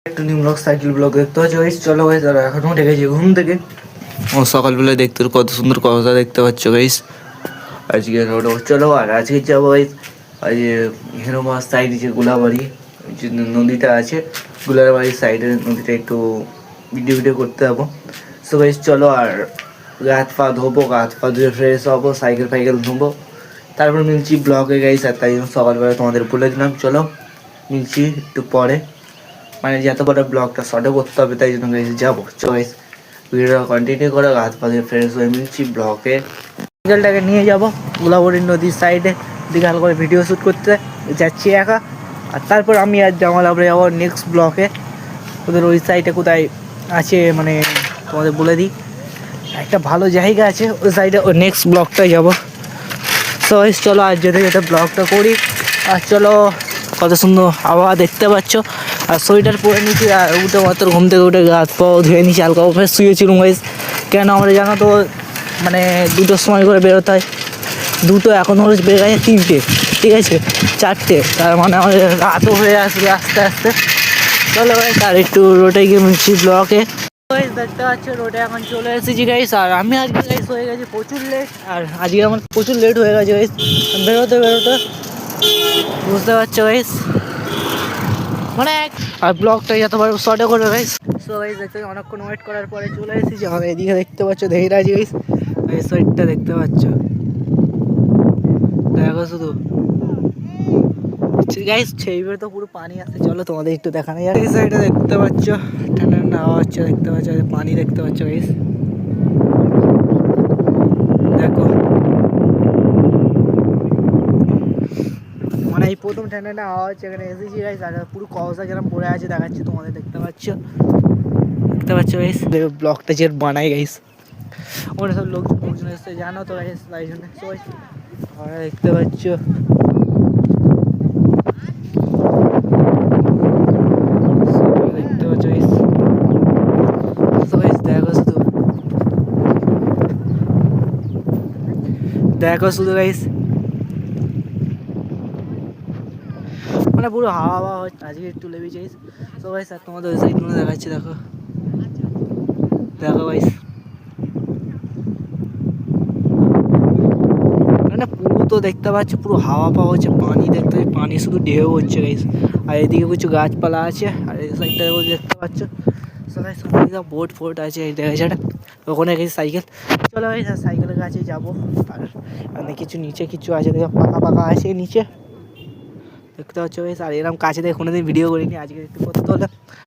একটা new blog cycle blog দেখতে পাচ্ছ গাইস। চলো গাইস, আর এখন উঠে গেছি ঘুম থেকে। ও সকালবেলায় দেখতে কত সুন্দর কথা দেখতে পাচ্ছ গাইস। আজকে রোড চলো, আর আজকে যাবো গাইস আজ হেরোমা সাইডে যে গোলাবাড়ি যে নদীটা আছে, গোলাবাড়ির সাইডে নদীটা একটু ভিডিও করতে যাবো। সো গাইস চলো, আর হাত পা ধোবো, হাত পা ধুয়ে ফ্রেশ হবো, সাইকেল ফাইকেল ধোবো, তারপর মিলছি ব্লগে গাইস। আর তাই জন্য সকালবেলা তোমাদের বলে দিলাম চলো মিলছি একটু পরে, মানে যত বড় ব্লগটা শর্টে করতে হবে, তাই জন্য গাইস যাবো। চয়েস ভিডিওটা কন্টিনিউ করো, হাত পা দিয়ে ফ্রেশ হয়ে মিলছি ব্লগে। সাইকেলটাকে নিয়ে যাবো গোলাবরী নদীর সাইডে, দিকে হালকা করে ভিডিও শ্যুট করতে যাচ্ছি একা। আর তারপর আমি আর জামাল আমরা যাবো নেক্সট ব্লকে, ওদের ওই সাইডে কোথায় আছে মানে তোমাদের বলে দিই, একটা ভালো জায়গা আছে ওই সাইডে, ওই নেক্সট ব্লকটায় যাবো। তো চলো আর যেতে যেতে ব্লগটা করি। আর চলো, কত সুন্দর হাওয়া দেখতে পাচ্ছ, আর সোয়েটার পরে নিচ্ছি, আর উঠে মাত্র ঘুম থেকে উঠে হাত পাও ধুয়ে নিচ্ছি, হালকা ওপরে শুয়েছিলাম গাইস। কেন আমরা জানো তো মানে 2টোর সময় করে বেরোতে হয়, 2টো এখন হচ্ছে বের গেছে 3টে, ঠিক আছে 4টে, তার মানে আমাদের রাতও হয়ে আসবে আস্তে আস্তে। চলো গাইস, আর একটু রোডে গিয়ে মিলছি ব্লকে। দেখতে পাচ্ছ রোডে এখন চলে এসেছি গাইস। আর আমি আজকে গাইস হয়ে গেছি প্রচুর লেট, আর আজকে আমার প্রচুর লেট হয়ে গেছে গাইস বেরোতে বেরোতে, বুঝতে পারছো গাইস মানে। আর ব্লগটা যতবার শর্টে করবে গাইস। সো গাইস দেখতে অনেকক্ষণ ওয়েট করার পরে চলে এসেছি। আমার এদিকে দেখতে পাচ্ছ ধীরাজ গাইস, এই সাইডটা দেখতে পাচ্ছ, দেখো শুধু গাইস সেইভাবে তো পুরো পানি আছে। চলো তোমাদের একটু দেখানো যায়, এই সাইডে দেখতে পাচ্ছ ঠান্ডা ঠান্ডা হাওয়া হচ্ছে, দেখতে পাচ্ছ পানি দেখতে পাচ্ছ গাইস, দেখো মানে এই প্রথম ঠান্ডা ঠান্ডা হাওয়া হচ্ছে এখানে এসেছি গাইস। আর পুরো কওসা যেরকম পড়ে আছে দেখাচ্ছি তোমাদের, দেখতে পাচ্ছ গাইস। ব্লগটা যে বানাই গাইস, ওরা সব লোকজন এসে জানো তো গাইস, তাই জন্য সবাই দেখতে পাচ্ছ। দেখতে পাচ্ছ গাইস, দেখো শুধু, দেখো শুধু গাইস, মানে পুরো হাওয়া হাওয়া হচ্ছে। আজকে একটু লেবি চাইস। তো গাইস আর তোমাদের ওই সাইডগুলো দেখাচ্ছি, দেখো দেখো গাইস, মানে পুরো তো দেখতে পাচ্ছ পুরো হাওয়া পাওয়া হচ্ছে, পানি দেখতে পাচ্ছি, পানি শুধু ঢেউ হচ্ছে গাইস। আর এদিকে কিছু গাছপালা আছে, আর এই সাইডটা দেখতে পাচ্ছ সবাই বোট ফোট আছে এই জায়গাটা, ওখানে গেছি সাইকেল। চলো গাইস সাইকেলের কাছে যাবো। আর কিছু নিচে কিছু আছে, দেখো পাকা পাকা আছে নিচে, দেখতে পাচ্ছ গাইস। আর এরকম কাছে দেখে কোনোদিন ভিডিও করিনি, আজকে একটু করতে হলো।